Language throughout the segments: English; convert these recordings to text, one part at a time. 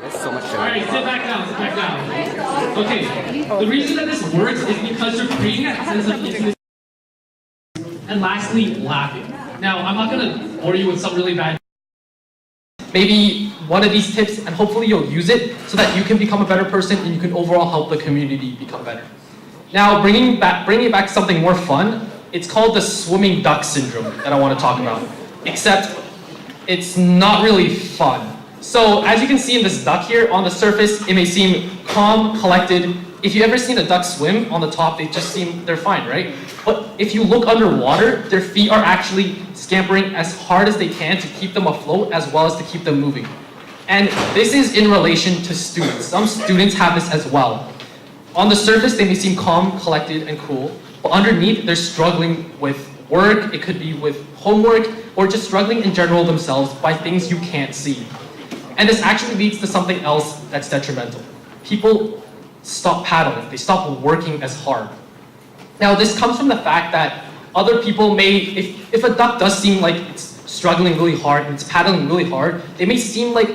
There's so much to Alright, sit back down, sit back down. Okay, the reason that this works is because you're creating that sense of intimacy. And lastly, laughing. Now, I'm not gonna bore you with some really bad. Maybe one of these tips, and hopefully you'll use it so that you can become a better person and you can overall help the community become better. Now, bringing it back to something more fun, it's called the swimming duck syndrome that I want to talk about. Except, it's not really fun. So, as you can see in this duck here, on the surface, it may seem calm, collected. If you've ever seen a duck swim, on the top, they're fine, right? But if you look underwater, their feet are actually scampering as hard as they can to keep them afloat, as well as to keep them moving. And this is in relation to students. Some students have this as well. On the surface, they may seem calm, collected, and cool, but underneath, they're struggling with work, it could be with homework, or just struggling in general themselves by things you can't see. And this actually leads to something else that's detrimental. People stop paddling, they stop working as hard. Now, this comes from the fact that other people may, if a duck does seem like it's struggling really hard and it's paddling really hard, they may seem like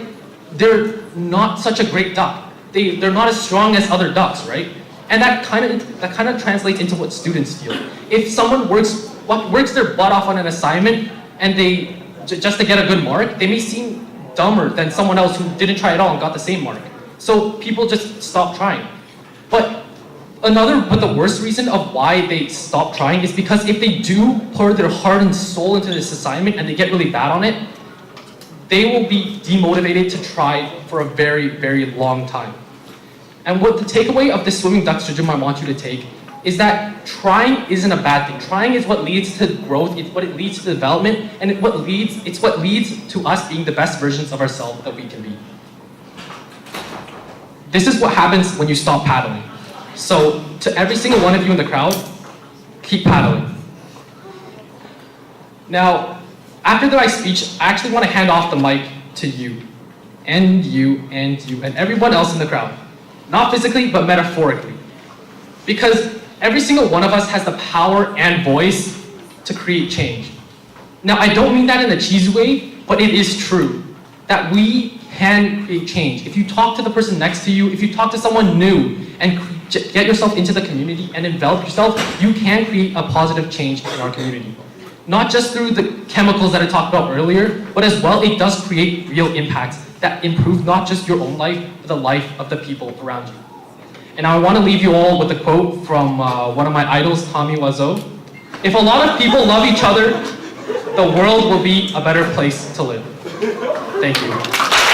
they're not such a great duck. They're not as strong as other ducks, right? And that kind of translates into what students feel. If someone works their butt off on an assignment and they just to get a good mark, they may seem dumber than someone else who didn't try at all and got the same mark. So people just stop trying. But the worst reason of why they stop trying is because if they do pour their heart and soul into this assignment and they get really bad on it, they will be demotivated to try for a very, very long time. And what the takeaway of this swimming duck syndrome I want you to take is that trying isn't a bad thing. Trying is what leads to growth, it's what leads to development, and it's what leads to us being the best versions of ourselves that we can be. This is what happens when you stop paddling. So, to every single one of you in the crowd, keep paddling. Now, after my speech, I actually want to hand off the mic to you, and you, and you, and everyone else in the crowd. Not physically, but metaphorically. Because every single one of us has the power and voice to create change. Now, I don't mean that in a cheesy way, but it is true that we can create change. If you talk to the person next to you, if you talk to someone new and get yourself into the community and envelop yourself, you can create a positive change in our community. Not just through the chemicals that I talked about earlier, but as well, it does create real impacts that improve not just your own life, but the life of the people around you. And I want to leave you all with a quote from one of my idols, Tommy Wiseau. If a lot of people love each other, the world will be a better place to live. Thank you.